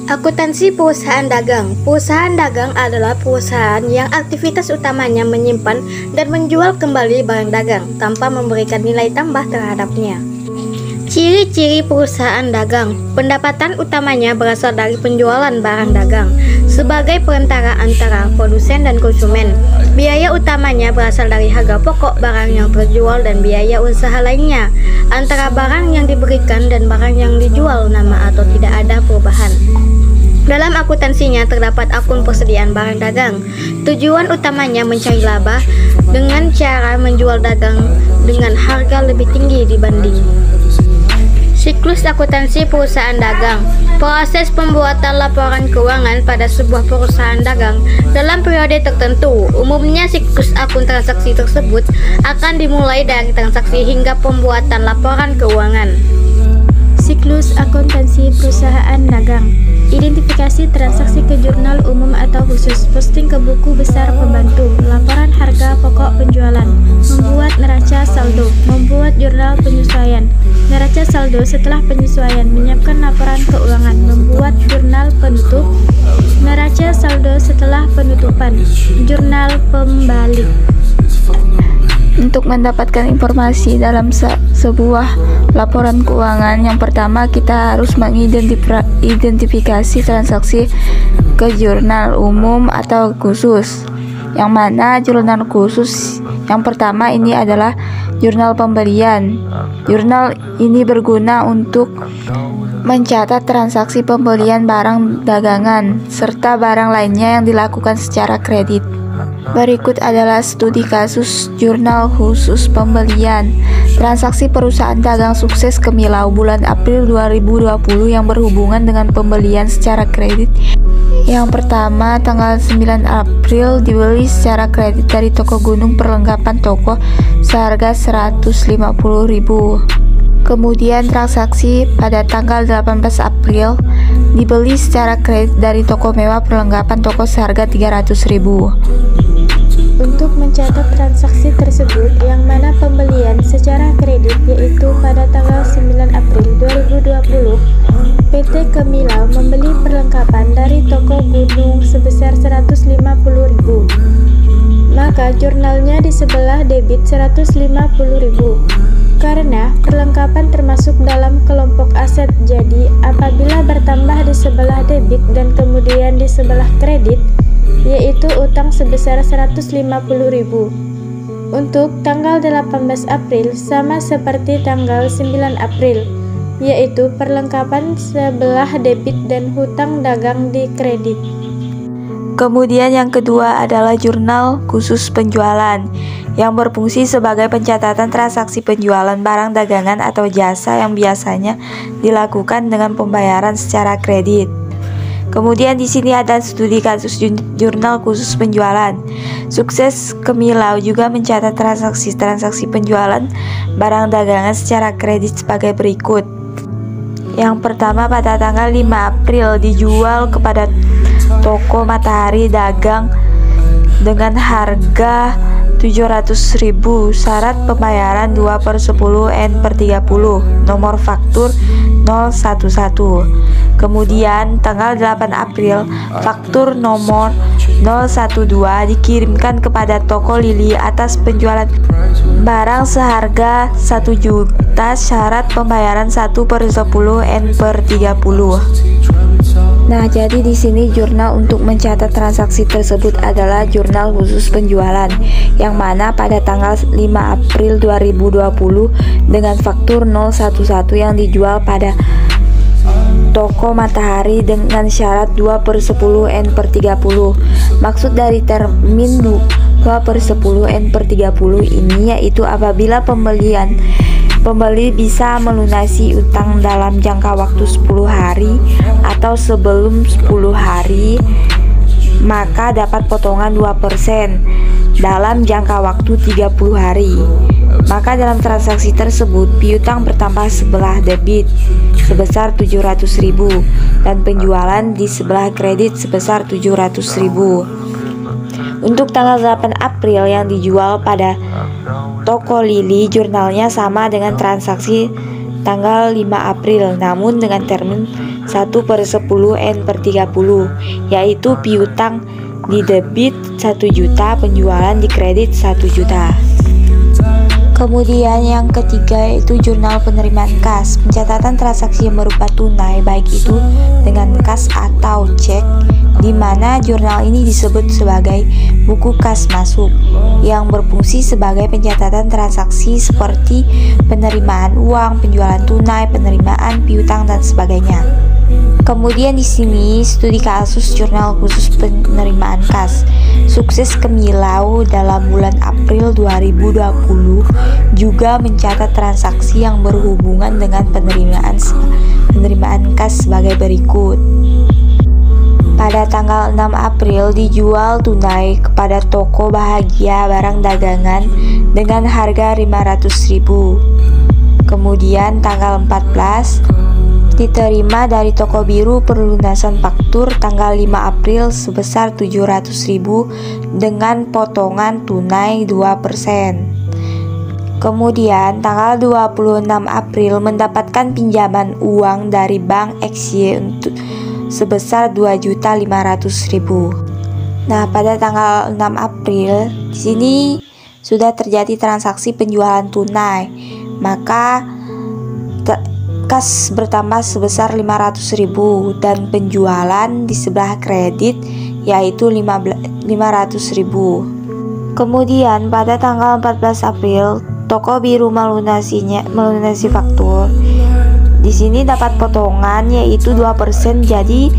Akuntansi perusahaan dagang. Perusahaan dagang adalah perusahaan yang aktivitas utamanya menyimpan dan menjual kembali barang dagang tanpa memberikan nilai tambah terhadapnya. Ciri-ciri perusahaan dagang. Pendapatan utamanya berasal dari penjualan barang dagang sebagai perantara antara produsen dan konsumen. Biaya utamanya berasal dari harga pokok barang yang terjual dan biaya usaha lainnya antara barang yang diberikan dan barang yang dijual nama atau tidak ada perubahan. Dalam akuntansinya terdapat akun persediaan barang dagang. Tujuan utamanya mencari laba dengan cara menjual dagang dengan harga lebih tinggi dibanding. Siklus akuntansi perusahaan dagang. Proses pembuatan laporan keuangan pada sebuah perusahaan dagang dalam periode tertentu. Umumnya siklus akun transaksi tersebut akan dimulai dari transaksi hingga pembuatan laporan keuangan. Siklus akuntansi perusahaan dagang. Identifikasi transaksi ke jurnal umum atau khusus, posting ke buku besar pembantu, laporan harga pokok penjualan, membuat neraca saldo, membuat jurnal penyesuaian, neraca saldo setelah penyesuaian, menyiapkan laporan keuangan, membuat jurnal penutup, neraca saldo setelah penutupan, jurnal pembalik. Untuk mendapatkan informasi dalam sebuah laporan keuangan, yang pertama kita harus mengidentifikasi transaksi ke jurnal umum atau khusus. Yang mana jurnal khusus yang pertama ini adalah jurnal pembelian. Jurnal ini berguna untuk mencatat transaksi pembelian barang dagangan serta barang lainnya yang dilakukan secara kredit. Berikut adalah studi kasus jurnal khusus pembelian. Transaksi perusahaan dagang sukses Kemilau bulan April 2020 yang berhubungan dengan pembelian secara kredit. Yang pertama, tanggal 9 April dibeli secara kredit dari toko Gunung perlengkapan toko seharga 150.000. Kemudian transaksi pada tanggal 18 April dibeli secara kredit dari toko mewah perlengkapan toko seharga 300.000. Untuk mencatat transaksi tersebut, yang mana pembelian secara kredit yaitu pada tanggal 9 April 2020, PT Kemilau membeli perlengkapan dari toko Gunung sebesar 150.000. Maka jurnalnya di sebelah debit 150.000. Karena perlengkapan termasuk dalam kelompok aset, jadi apabila bertambah di sebelah debit dan kemudian di sebelah kredit, yaitu utang sebesar 150.000. Untuk tanggal 18 April sama seperti tanggal 9 April, yaitu perlengkapan sebelah debit dan hutang dagang di kredit. Kemudian yang kedua adalah jurnal khusus penjualan yang berfungsi sebagai pencatatan transaksi penjualan barang dagangan atau jasa yang biasanya dilakukan dengan pembayaran secara kredit. Kemudian di sini ada studi kasus jurnal khusus penjualan. Sukses Kemilau juga mencatat transaksi penjualan barang dagangan secara kredit sebagai berikut. Yang pertama, pada tanggal 5 April dijual kepada toko Matahari Dagang dengan harga 700.000, syarat pembayaran 2/10 N/30, nomor faktur 011. Kemudian tanggal 8 April faktur nomor 012 dikirimkan kepada toko Lili atas penjualan barang seharga 1 juta, syarat pembayaran 1/10 N/30. Nah, jadi di sini jurnal untuk mencatat transaksi tersebut adalah jurnal khusus penjualan, yang mana pada tanggal 5 April 2020 dengan faktur 011 yang dijual pada toko Matahari dengan syarat 2/10 N/30. Maksud dari termin 2/10 N/30 ini yaitu apabila pembeli bisa melunasi utang dalam jangka waktu 10 hari atau sebelum 10 hari, maka dapat potongan 2% dalam jangka waktu 30 hari. Maka dalam transaksi tersebut piutang bertambah sebelah debit sebesar 700.000 dan penjualan di sebelah kredit sebesar 700.000. Untuk tanggal 8 April yang dijual pada toko Lili, jurnalnya sama dengan transaksi tanggal 5 April, namun dengan termin 1/10 N/30, yaitu piutang di debit 1 juta, penjualan di kredit 1 juta. Kemudian yang ketiga yaitu jurnal penerimaan kas, pencatatan transaksi yang berupa tunai, baik itu dengan kas atau cek, di mana jurnal ini disebut sebagai buku kas masuk, yang berfungsi sebagai pencatatan transaksi seperti penerimaan uang, penjualan tunai, penerimaan piutang dan sebagainya. Kemudian di sini studi kasus jurnal khusus penerimaan kas. Sukses Kemilau dalam bulan April 2020 juga mencatat transaksi yang berhubungan dengan penerimaan kas sebagai berikut. Pada tanggal 6 April dijual tunai kepada toko Bahagia barang dagangan dengan harga 500.000. Kemudian tanggal 14 diterima dari toko biru perlunasan faktur tanggal 5 April sebesar 700.000 dengan potongan tunai 2%. Kemudian tanggal 26 April mendapatkan pinjaman uang dari Bank XY untuk sebesar 2.500.000. Nah, pada tanggal 6 April di sini sudah terjadi transaksi penjualan tunai, maka kas bertambah sebesar 500.000 dan penjualan di sebelah kredit yaitu 500.000. Kemudian pada tanggal 14 April toko biru melunasi faktur. Di sini dapat potongan yaitu 2% jadi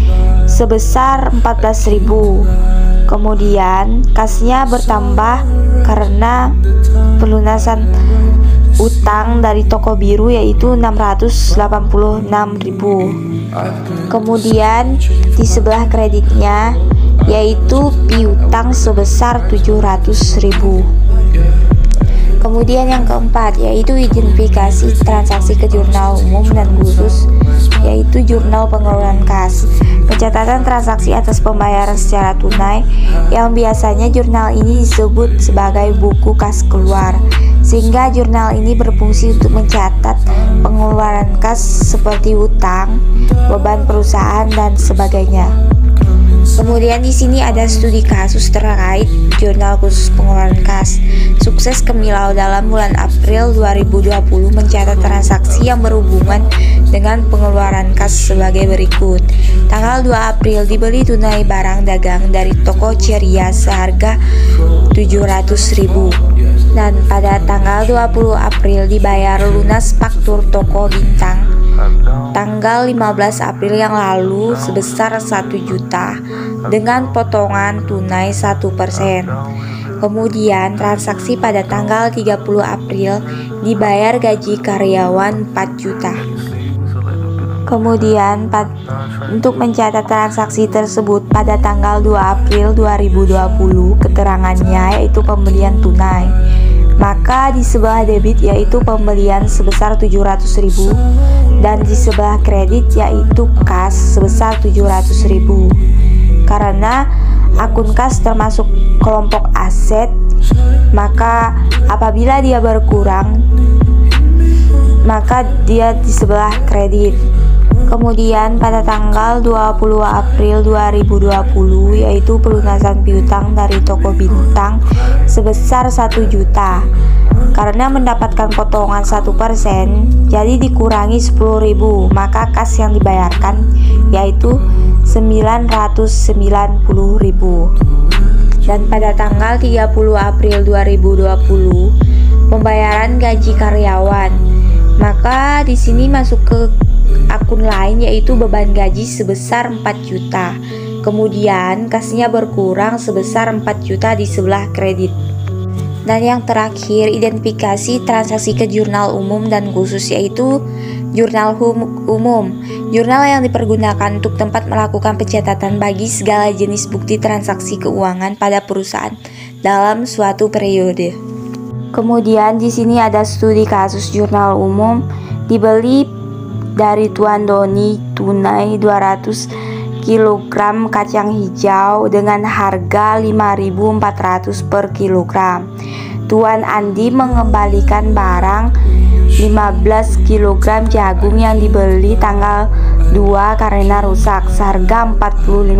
sebesar 14.000. Kemudian kasnya bertambah karena pelunasan utang dari toko biru yaitu 686.000. Kemudian di sebelah kreditnya yaitu piutang sebesar 700.000. Kemudian yang keempat yaitu identifikasi transaksi ke jurnal umum dan khusus yaitu jurnal pengeluaran kas. Pencatatan transaksi atas pembayaran secara tunai yang biasanya jurnal ini disebut sebagai buku kas keluar, sehingga jurnal ini berfungsi untuk mencatat pengeluaran kas seperti utang, beban perusahaan dan sebagainya. Kemudian di sini ada studi kasus terkait jurnal khusus pengeluaran kas. Sukses Kemilau dalam bulan April 2020 mencatat transaksi yang berhubungan dengan pengeluaran kas sebagai berikut. Tanggal 2 April dibeli tunai barang dagang dari toko Ceria seharga 700.000. Dan pada tanggal 20 April dibayar lunas faktur toko Bintang tanggal 15 April yang lalu sebesar 1 juta dengan potongan tunai 1%. Kemudian transaksi pada tanggal 30 April dibayar gaji karyawan 4 juta. Kemudian untuk mencatat transaksi tersebut pada tanggal 2 April 2020 keterangannya yaitu pembelian tunai. Maka di sebelah debit yaitu pembelian sebesar 700.000 dan di sebelah kredit yaitu kas sebesar 700.000. Karena akun kas termasuk kelompok aset, maka apabila dia berkurang maka dia di sebelah kredit. Kemudian pada tanggal 20 April 2020 yaitu pelunasan piutang dari toko Bintang sebesar 1 juta. Karena mendapatkan potongan 1%, jadi dikurangi 10.000, maka kas yang dibayarkan yaitu 990.000. Dan pada tanggal 30 April 2020 pembayaran gaji karyawan. Maka di sini masuk ke akun lain yaitu beban gaji sebesar 4 juta. Kemudian kasnya berkurang sebesar 4 juta di sebelah kredit. Dan yang terakhir identifikasi transaksi ke jurnal umum dan khusus yaitu jurnal umum. Jurnal yang dipergunakan untuk tempat melakukan pencatatan bagi segala jenis bukti transaksi keuangan pada perusahaan dalam suatu periode. Kemudian di sini ada studi kasus jurnal umum dibeli dari Tuan Doni tunai 200 kg kacang hijau dengan harga 5.400 per kilogram. Tuan Andi mengembalikan barang 15 kg jagung yang dibeli tanggal 2 karena rusak seharga 45.000.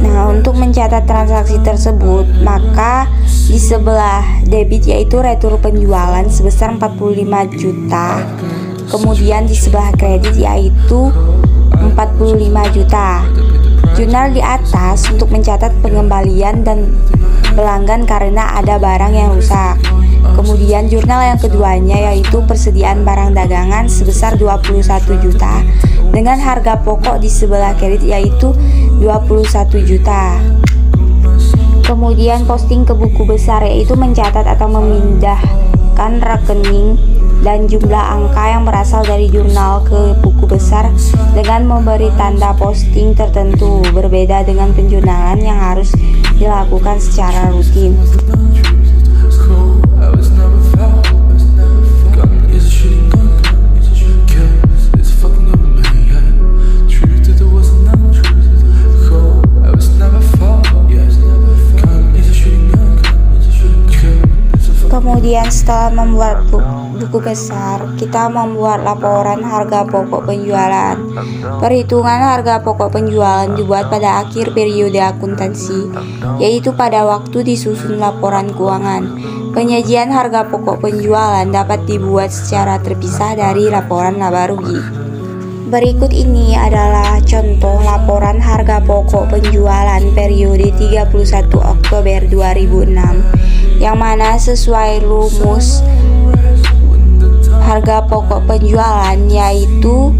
Nah, untuk mencatat transaksi tersebut, maka di sebelah debit yaitu retur penjualan sebesar 45 juta. Kemudian di sebelah kredit yaitu 45 juta. Jurnal di atas untuk mencatat pengembalian dan pelanggan karena ada barang yang rusak. Kemudian jurnal yang keduanya yaitu persediaan barang dagangan sebesar 21 juta dengan harga pokok di sebelah kredit yaitu 21 juta. Kemudian posting ke buku besar yaitu mencatat atau memindahkan rekening dan jumlah angka yang berasal dari jurnal ke buku besar dengan memberi tanda posting tertentu, berbeda dengan penjurnalan yang harus dilakukan secara rutin. Kemudian setelah membuat buku besar, kita membuat laporan harga pokok penjualan. Perhitungan harga pokok penjualan dibuat pada akhir periode akuntansi, yaitu pada waktu disusun laporan keuangan. Penyajian harga pokok penjualan dapat dibuat secara terpisah dari laporan laba rugi. Berikut ini adalah contoh laporan harga pokok penjualan periode 31 Oktober 2006 yang mana sesuai rumus harga pokok penjualan yaitu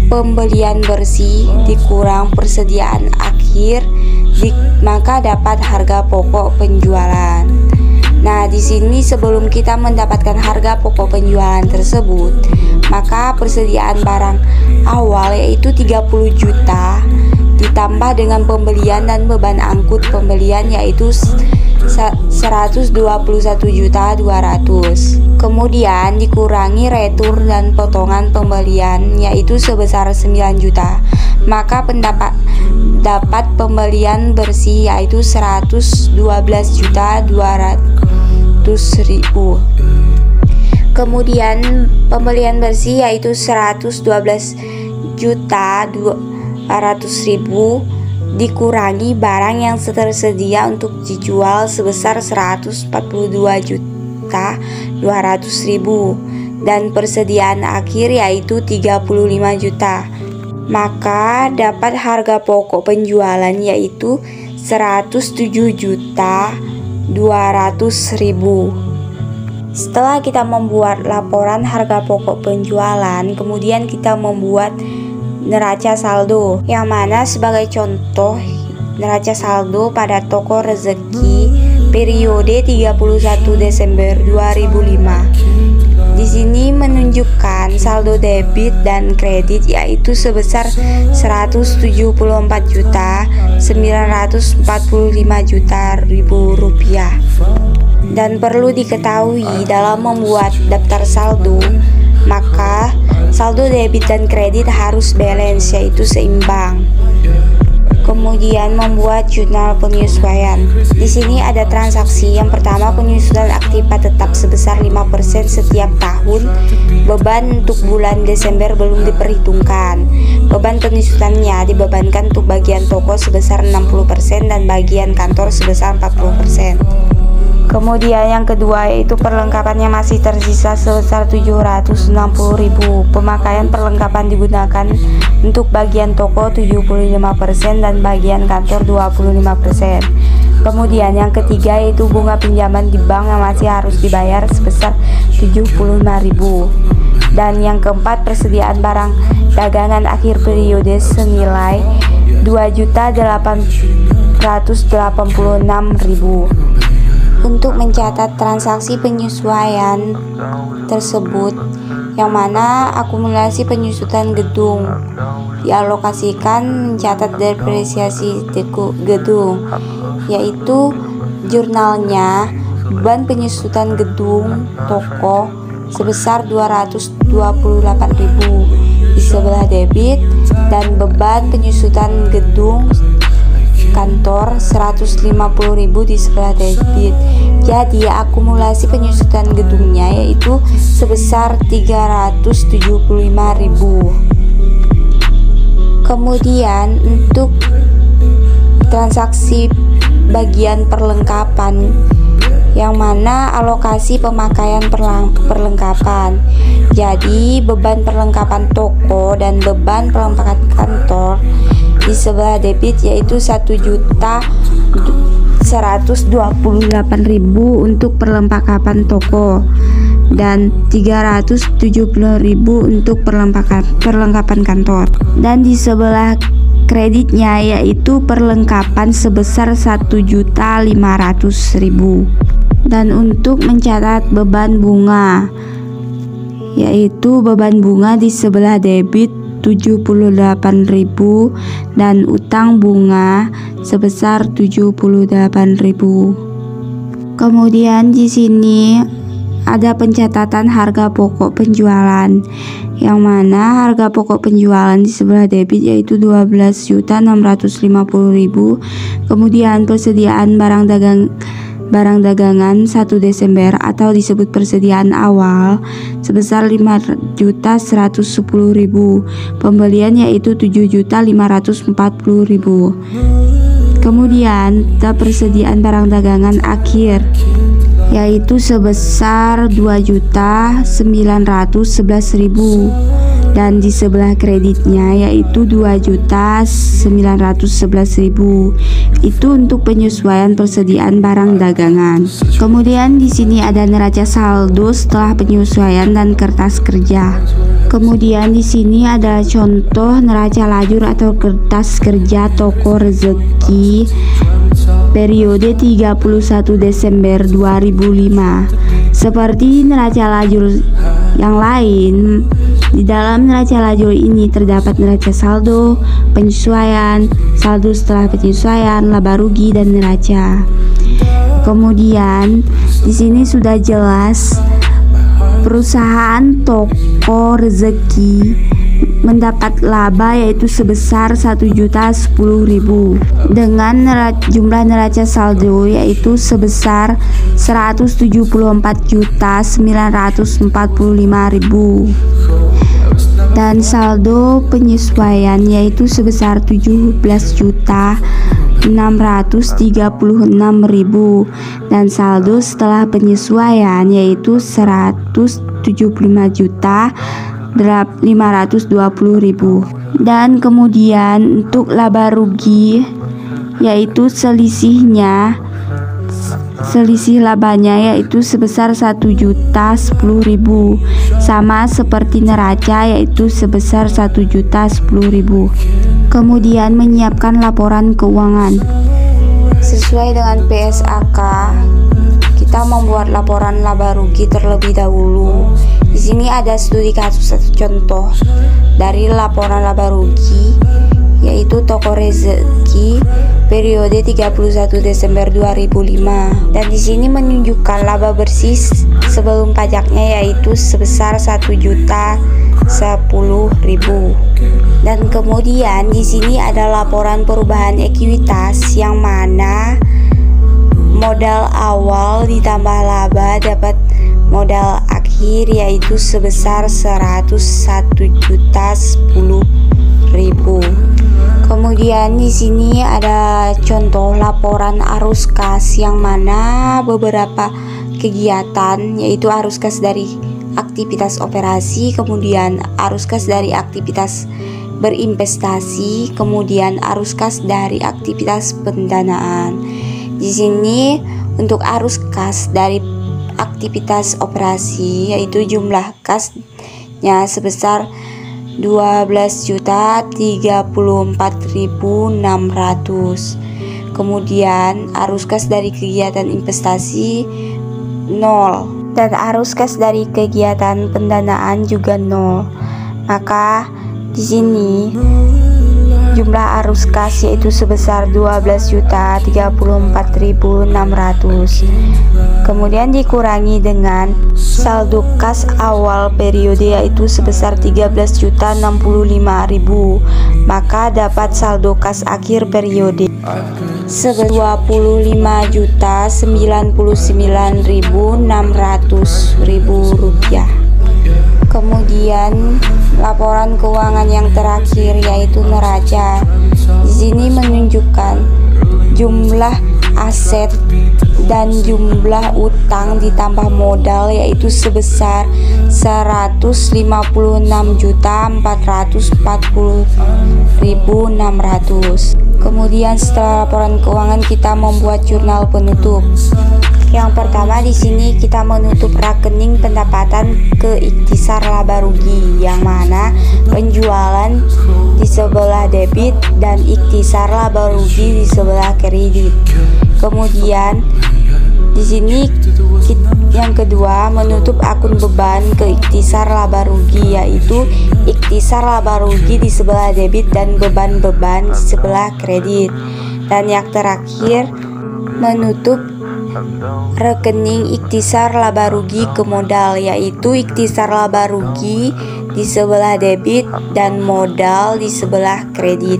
pembelian bersih dikurang persediaan akhir maka dapat harga pokok penjualan. Nah, di sini sebelum kita mendapatkan harga pokok penjualan tersebut, maka persediaan barang awal yaitu 30 juta ditambah dengan pembelian dan beban angkut pembelian yaitu 121.200.000. Kemudian dikurangi retur dan potongan pembelian yaitu sebesar 9 juta. Maka dapat pembelian bersih yaitu 112.200.000. Kemudian pembelian bersih yaitu 112.200.000 dikurangi barang yang tersedia untuk dijual sebesar 142.200.000 dan persediaan akhir yaitu 35 juta. Maka dapat harga pokok penjualan yaitu 107.200.000. Setelah kita membuat laporan harga pokok penjualan, kemudian kita membuat neraca saldo, yang mana sebagai contoh neraca saldo pada toko rezeki periode 31 Desember 2005. Di sini menunjukkan saldo debit dan kredit yaitu sebesar 174.945.000 rupiah. Dan perlu diketahui dalam membuat daftar saldo, maka saldo debit dan kredit harus balance yaitu seimbang. Kemudian membuat jurnal penyesuaian. Di sini ada transaksi. Yang pertama, penyusunan aktiva tetap sebesar 5% setiap tahun. Beban untuk bulan Desember belum diperhitungkan. Beban penyusunannya dibebankan untuk bagian toko sebesar 60% dan bagian kantor sebesar 40%. Kemudian yang kedua yaitu perlengkapannya masih tersisa sebesar 760.000. Pemakaian perlengkapan digunakan untuk bagian toko 75% dan bagian kantor 25%. Kemudian yang ketiga yaitu bunga pinjaman di bank yang masih harus dibayar sebesar 75.000. Dan yang keempat, persediaan barang dagangan akhir periode senilai 2.886.000. Untuk mencatat transaksi penyesuaian tersebut, yang mana akumulasi penyusutan gedung dialokasikan mencatat depresiasi gedung, yaitu jurnalnya beban penyusutan gedung toko sebesar 228.000 di sebelah debit dan beban penyusutan gedung kantor, 150.000 di sebelah debit. Jadi akumulasi penyusutan gedungnya yaitu sebesar 375.000. Kemudian untuk transaksi bagian perlengkapan, yang mana alokasi pemakaian perlengkapan. Jadi beban perlengkapan toko dan beban perlengkapan kantor di sebelah debit yaitu 1.128.000 untuk perlengkapan toko dan 370.000 untuk perlengkapan kantor. Dan di sebelah kreditnya yaitu perlengkapan sebesar 1.500.000. Dan untuk mencatat beban bunga, yaitu beban bunga di sebelah debit 78.000 dan utang bunga sebesar 78.000. Kemudian di sini ada pencatatan harga pokok penjualan, yang mana harga pokok penjualan di sebelah debit yaitu 12.650.000. Kemudian persediaan barang dagangan 1 Desember atau disebut persediaan awal sebesar 5.110.000. Pembelian yaitu 7.540.000. Kemudian persediaan barang dagangan akhir yaitu sebesar 2.911.000 dan di sebelah kreditnya yaitu 2.911.000. Itu untuk penyesuaian persediaan barang dagangan. Kemudian di sini ada neraca saldo setelah penyesuaian dan kertas kerja. Kemudian di sini ada contoh neraca lajur atau kertas kerja toko rezeki periode 31 Desember 2005. Seperti neraca lajur yang lain, di dalam neraca lajur ini terdapat neraca saldo, penyesuaian, saldo setelah penyesuaian, laba rugi, dan neraca. Kemudian di sini sudah jelas perusahaan toko rezeki mendapat laba yaitu sebesar 1.010.000 dengan jumlah neraca saldo yaitu sebesar 174.945.000 dan saldo penyesuaian yaitu sebesar 17.636.000 dan saldo setelah penyesuaian yaitu 175.520.000. Dan kemudian untuk laba rugi yaitu selisih labanya yaitu sebesar 1.010.000 sama seperti neraca yaitu sebesar 1.010.000. Kemudian menyiapkan laporan keuangan. Sesuai dengan PSAK, kita membuat laporan laba rugi terlebih dahulu. Di sini ada studi kasus atau contoh dari laporan laba rugi yaitu toko rezeki periode 31 Desember 2005 dan di sini menunjukkan laba bersih sebelum pajaknya yaitu sebesar 1.010.000. Dan kemudian di sini ada laporan perubahan ekuitas yang mana modal awal ditambah laba dapat modal akhir yaitu sebesar 101.010.000. Kemudian di sini ada contoh laporan arus kas yang mana beberapa kegiatan yaitu arus kas dari aktivitas operasi, kemudian arus kas dari aktivitas berinvestasi, kemudian arus kas dari aktivitas pendanaan. Di sini untuk arus kas dari aktivitas operasi yaitu jumlah kasnya sebesar 12.034.600. Kemudian arus kas dari kegiatan investasi 0 dan arus kas dari kegiatan pendanaan juga 0. Maka di sini jumlah arus kas yaitu sebesar 12.034.600. kemudian dikurangi dengan saldo kas awal periode yaitu sebesar 13.065.000, maka dapat saldo kas akhir periode sebesar Rp29.600.000. Kemudian laporan keuangan yang terakhir yaitu neraca. Di sini menunjukkan jumlah aset dan jumlah utang ditambah modal yaitu sebesar 156.440.600. Kemudian setelah laporan keuangan kita membuat jurnal penutup. Yang pertama di sini kita menutup rekening pendapatan ke ikhtisar laba rugi, yang mana penjualan di sebelah debit dan ikhtisar laba rugi di sebelah kredit. Kemudian di sini yang kedua menutup akun beban ke ikhtisar laba rugi, yaitu ikhtisar laba rugi di sebelah debit dan beban-beban di sebelah kredit. Dan yang terakhir menutup rekening ikhtisar laba rugi ke modal, yaitu ikhtisar laba rugi di sebelah debit dan modal di sebelah kredit.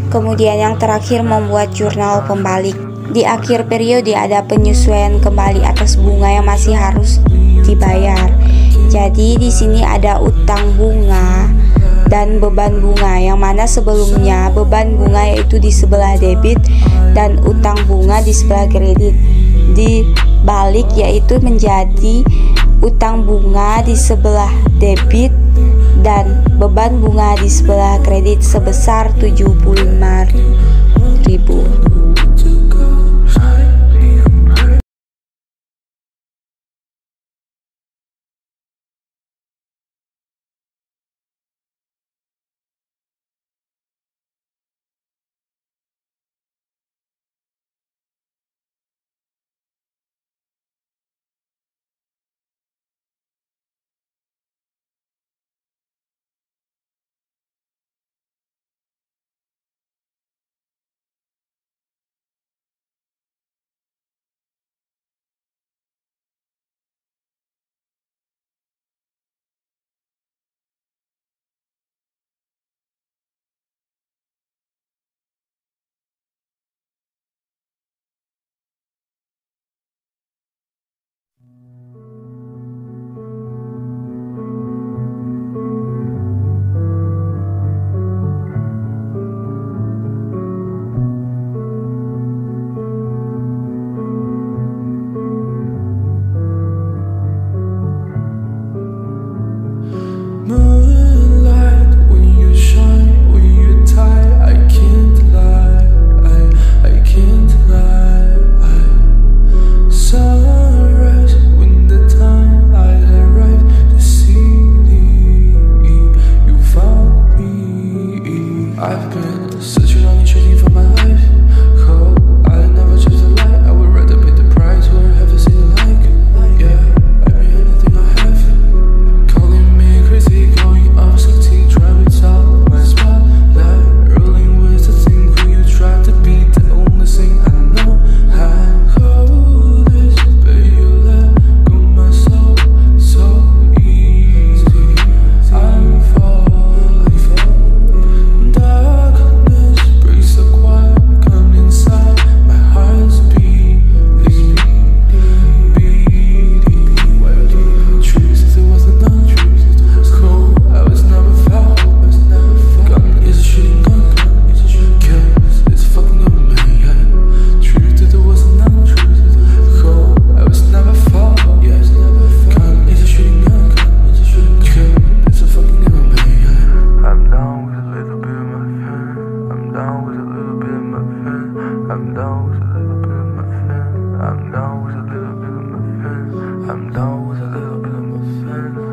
Kemudian yang terakhir membuat jurnal pembalik. Di akhir periode ada penyesuaian kembali atas bunga yang masih harus dibayar. Jadi di sini ada utang bunga dan beban bunga, yang mana sebelumnya beban bunga yaitu di sebelah debit dan utang bunga di sebelah kredit. Dibalik yaitu menjadi utang bunga di sebelah debit dan beban bunga di sebelah kredit sebesar 75.000.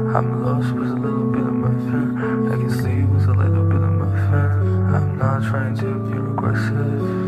I'm lost with a little bit of my fun. I can sleep with a little bit of my fun. I'm not trying to be regressive.